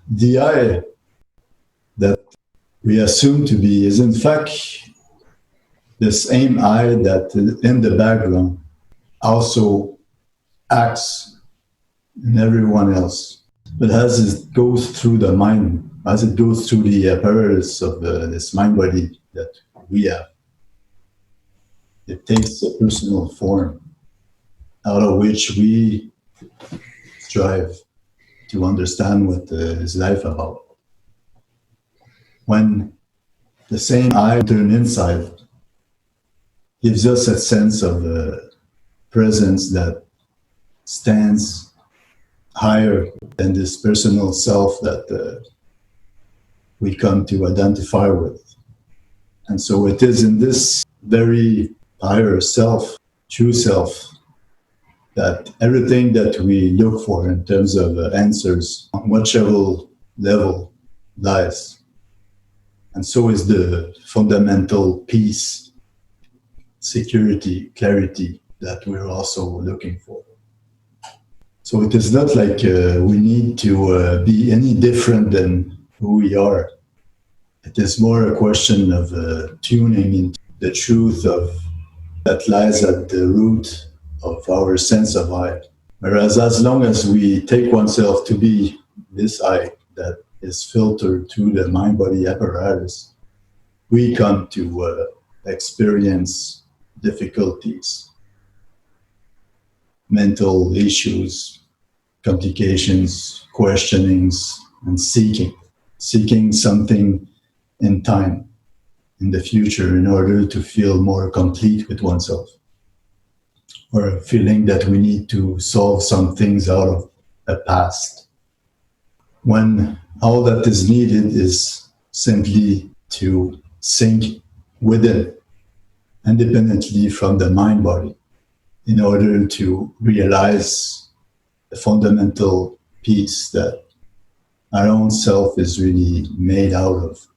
The I that we assume to be is in fact the same I that in the background also acts in everyone else. But as it goes through the mind, as it goes through the apparatus of this mind body that we have, it takes a personal form out of which we strive to understand what is life about. When the same I turn inside, gives us a sense of presence that stands higher than this personal self that we come to identify with. And so it is in this very higher self, true self, that everything that we look for in terms of answers on whichever level lies. And so is the fundamental peace, security, clarity that we're also looking for. So it is not like we need to be any different than who we are. It is more a question of tuning into the truth of that lies at the root of our sense of I. Whereas as long as we take oneself to be this I that is filtered through the mind-body apparatus, we come to experience difficulties, mental issues, complications, questionings, and seeking something in time, in the future, in order to feel more complete with oneself, or a feeling that we need to solve some things out of the past, when all that is needed is simply to sink within, independently from the mind body, in order to realize the fundamental peace that our own self is really made out of,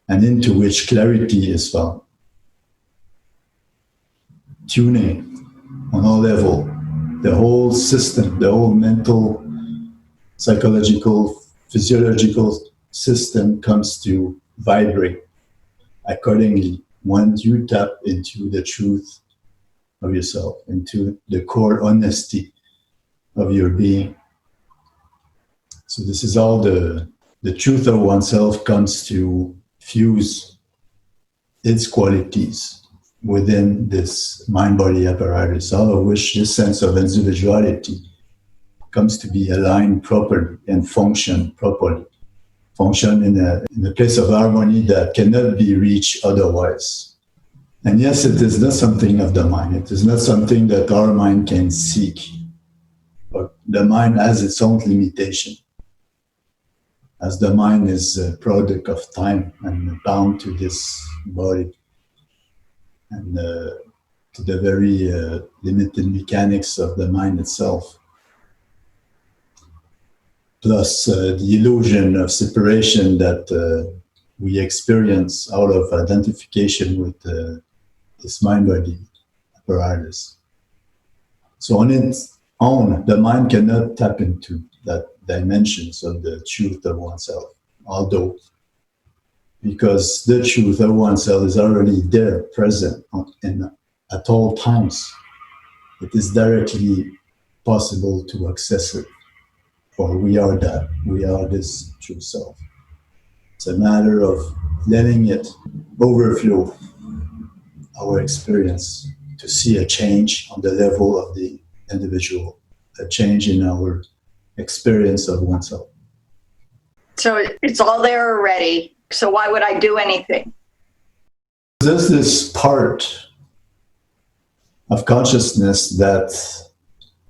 and into which clarity is found. Tuning on all level, the whole system, the whole mental, psychological, physiological system comes to vibrate accordingly when you tap into the truth of yourself, into the core honesty of your being. So this is all the truth of oneself comes to fuse its qualities within this mind-body apparatus, all of which this sense of individuality comes to be aligned properly and function properly, function in a place of harmony that cannot be reached otherwise. And yes, it is not something of the mind. It is not something that our mind can seek. But the mind has its own limitation, as the mind is a product of time and bound to this body and to the very limited mechanics of the mind itself. Plus the illusion of separation that we experience out of identification with this mind-body apparatus. So on its own, the mind cannot tap into that dimensions of the truth of oneself, although because the truth of oneself is already there, present at all times, it is directly possible to access it. For we are that, we are this true self. It's a matter of letting it overflow our experience to see a change on the level of the individual, a change in our experience of oneself. So it's all there already. So why would I do anything? There's this part of consciousness that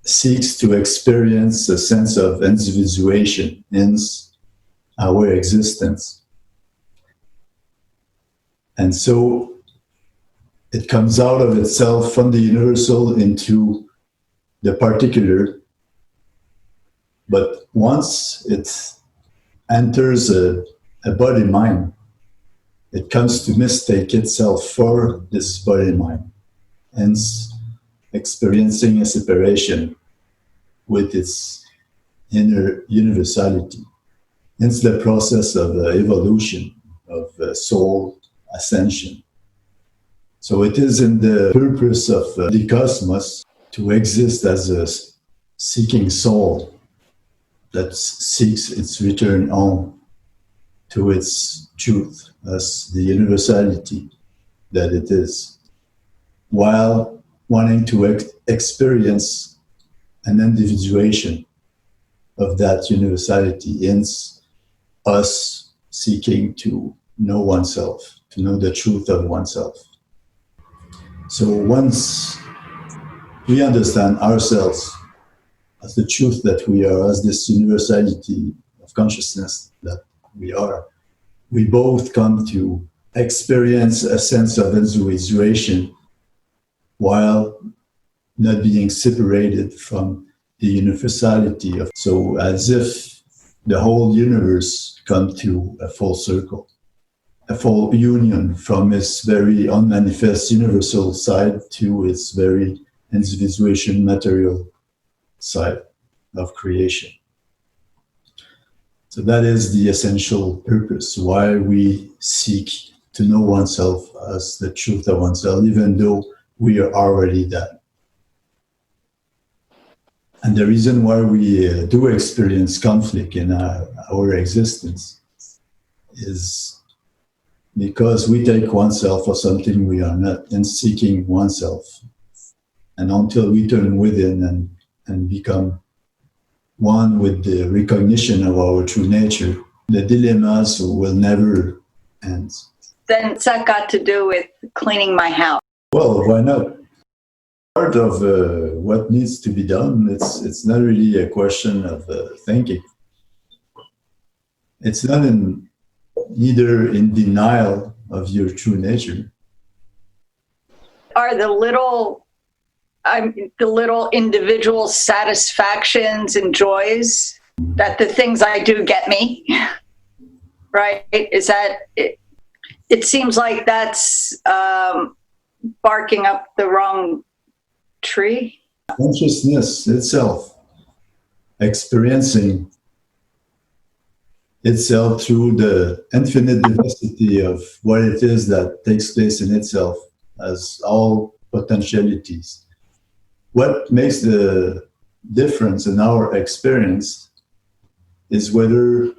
seeks to experience a sense of individuation in our existence. And so it comes out of itself from the universal into the particular. But once it enters a body-mind, it comes to mistake itself for this body-mind, hence experiencing a separation with its inner universality. It's the process of evolution, of soul ascension. So it is in the purpose of the cosmos to exist as a seeking soul that seeks its return home to its truth as the universality that it is, while wanting to experience an individuation of that universality in us seeking to know oneself, to know the truth of oneself. So once we understand ourselves as the truth that we are, as this universality of consciousness that we are, we both come to experience a sense of individuation while not being separated from the universality of, so as if the whole universe come to a full circle, a full union from its very unmanifest universal side to its very individuation material side of creation. So that is the essential purpose, why we seek to know oneself as the truth of oneself, even though we are already that. And the reason why we do experience conflict in our existence is because we take oneself for something we are not, and seeking oneself. And until we turn within and become one with the recognition of our true nature, the dilemmas will never end. Then what's that got to do with cleaning my house? Well, why not? Part of what needs to be done, it's not really a question of thinking. It's not either in denial of your true nature. Are the little individual satisfactions and joys that the things I do get me, right? Is that it? It seems like that's barking up the wrong tree. Consciousness itself, experiencing itself through the infinite diversity of what it is that takes place in itself as all potentialities. What makes the difference in our experience is whether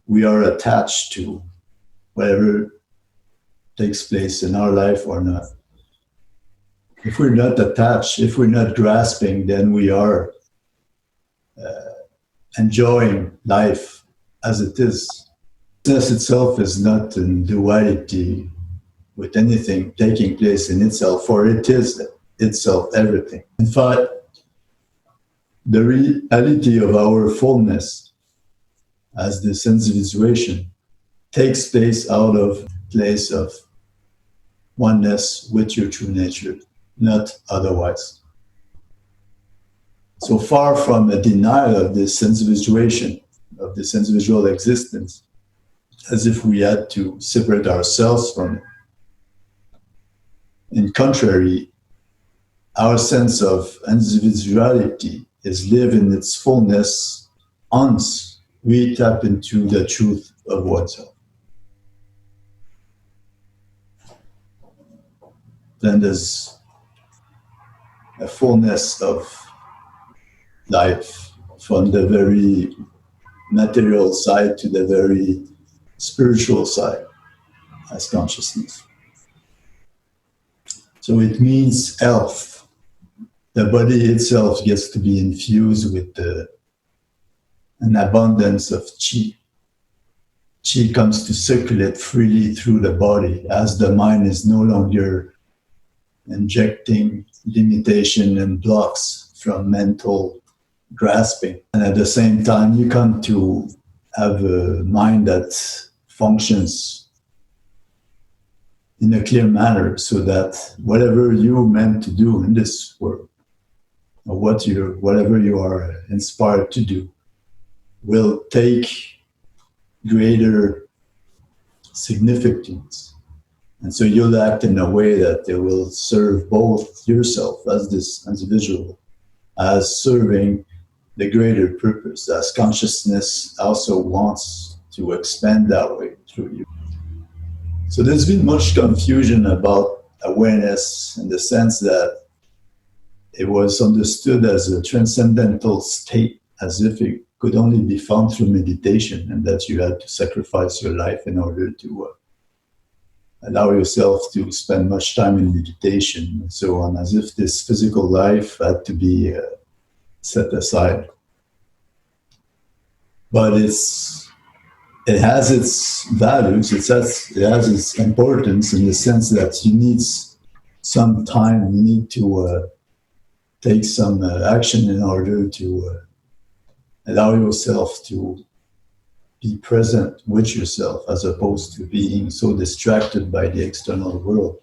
we are attached to whatever takes place in our life or not. If we're not attached, if we're not grasping, then we are enjoying life as it is. Consciousness itself is not in duality with anything taking place in itself, for it is itself everything. In fact, the reality of our fullness as this individuation takes place out of place of oneness with your true nature, not otherwise. So far from a denial of this individuation, of this individual existence, as if we had to separate ourselves from it. In contrary, our sense of individuality is lived in its fullness once we tap into the truth of oneself. Then there's a fullness of life from the very material side to the very spiritual side as consciousness. So it means health. The body itself gets to be infused with an abundance of qi. Qi comes to circulate freely through the body as the mind is no longer injecting limitation and blocks from mental grasping. And at the same time, you come to have a mind that functions in a clear manner so that whatever you're meant to do in this world, or whatever you are inspired to do, will take greater significance. And so you'll act in a way that it will serve both yourself as this individual, as serving the greater purpose, as consciousness also wants to expand that way through you. So there's been much confusion about awareness in the sense that it was understood as a transcendental state, as if it could only be found through meditation, and that you had to sacrifice your life in order to allow yourself to spend much time in meditation and so on, as if this physical life had to be set aside. But it has its values, it has its importance in the sense that you need some time, you need to take some action in order to allow yourself to be present with yourself as opposed to being so distracted by the external world.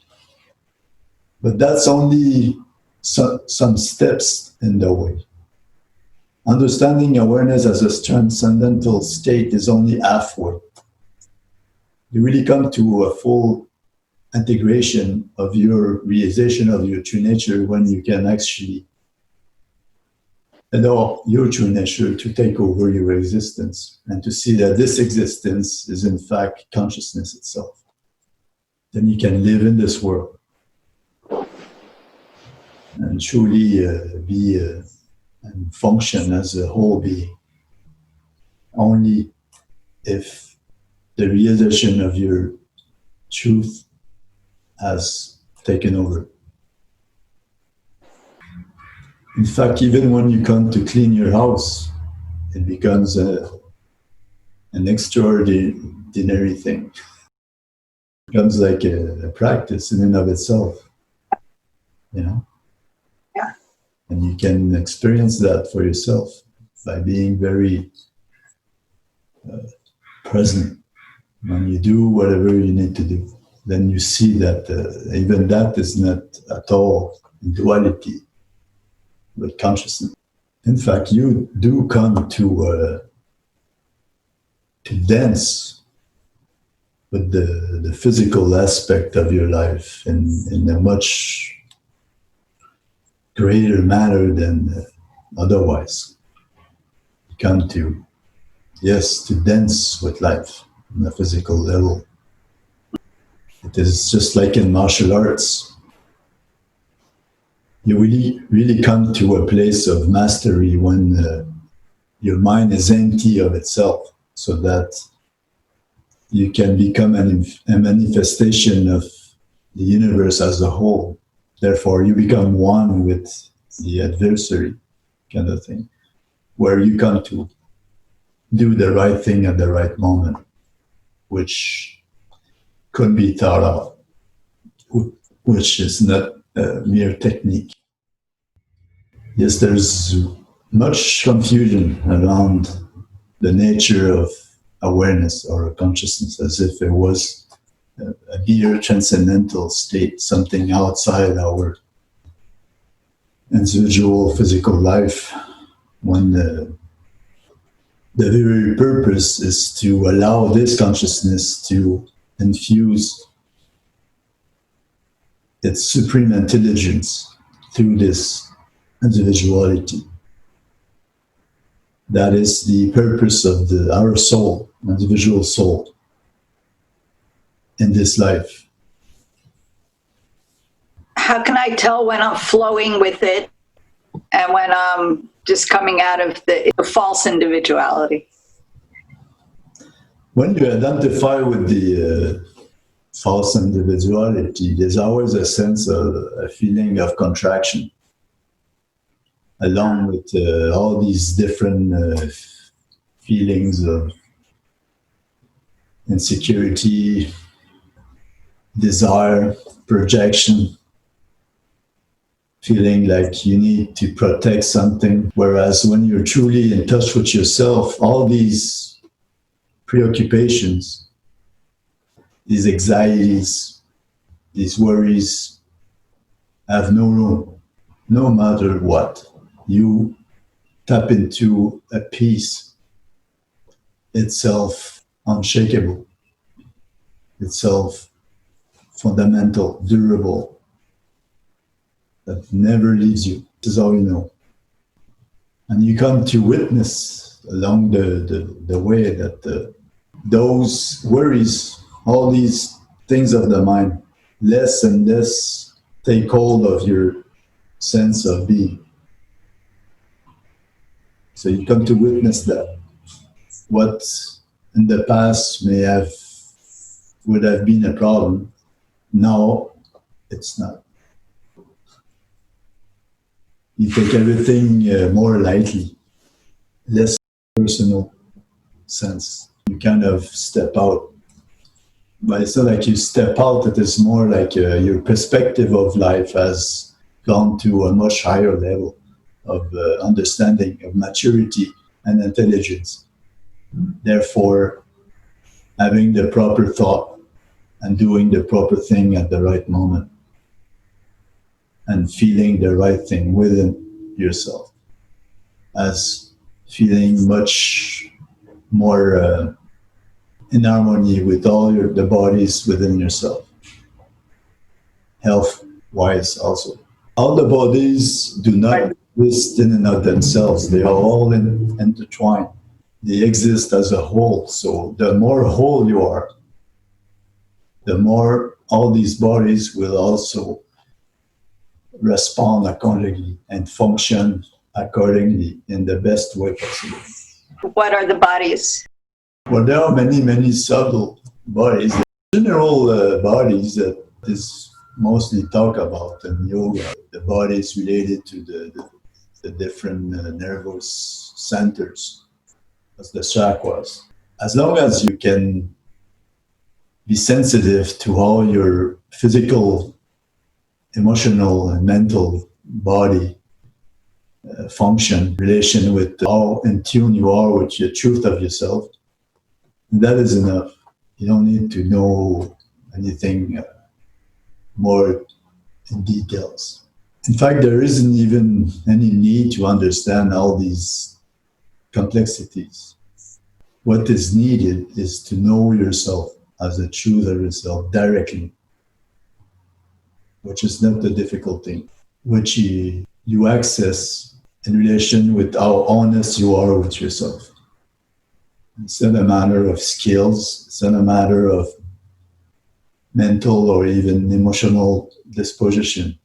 But that's only some steps in the way. Understanding awareness as a transcendental state is only halfway. You really come to a full integration of your realization of your true nature when you can actually allow your true nature to take over your existence and to see that this existence is in fact consciousness itself. Then you can live in this world and truly be and function as a whole being. Only if the realization of your truth has taken over. In fact, even when you come to clean your house, it becomes an extraordinary thing. It becomes like a practice in and of itself, you know? Yeah. And you can experience that for yourself by being very present when you do whatever you need to do. Then you see that even that is not at all duality, but consciousness. In fact, you do come to dance with the physical aspect of your life in a much greater manner than otherwise. You come to, yes, to dance with life on a physical level. It is just like in martial arts. You really come to a place of mastery when your mind is empty of itself, so that you can become a manifestation of the universe as a whole. Therefore, you become one with the adversary, kind of thing, where you come to do the right thing at the right moment, which could be thought of, which is not a mere technique. Yes, there's much confusion around the nature of awareness or consciousness, as if it was a mere transcendental state, something outside our individual physical life, when the very purpose is to allow this consciousness to infuse its supreme intelligence through this individuality. That is the purpose of our soul, individual soul, in this life. How can I tell when I'm flowing with it and when I'm just coming out of the false individuality? When you identify with the false individuality, there's always a sense of a feeling of contraction, along with all these different feelings of insecurity, desire, projection, feeling like you need to protect something. Whereas when you're truly in touch with yourself, all these preoccupations, these anxieties, these worries have no room, no matter what. You tap into a peace itself unshakable, itself fundamental, durable, that never leaves you. This is all you know. And you come to witness along the way that those worries, all these things of the mind, less and less take hold of your sense of being. So you come to witness that what in the past would have been a problem, now it's not. You take everything more lightly, less personal sense. You kind of step out. But it's not like you step out, it is more like your perspective of life has gone to a much higher level of understanding, of maturity and intelligence. Therefore, having the proper thought and doing the proper thing at the right moment and feeling the right thing within yourself as feeling much more in harmony with all the bodies within yourself, health wise also. All the bodies do not exist in and of themselves. They are all intertwined. They exist as a whole. So the more whole you are, the more all these bodies will also respond accordingly and function accordingly in the best way possible. What are the bodies? Well, there are many, many subtle bodies. General bodies that is mostly talk about in yoga, the bodies related to the different nervous centers, as the chakras. As long as you can be sensitive to all your physical, emotional, and mental body function, relation with how in tune you are with the truth of yourself, that is enough. You don't need to know anything more in details. In fact, there isn't even any need to understand all these complexities. What is needed is to know yourself as the truth of yourself directly, which is not the difficult thing, which you access in relation with how honest you are with yourself. It's not a matter of skills, it's not a matter of mental or even emotional disposition.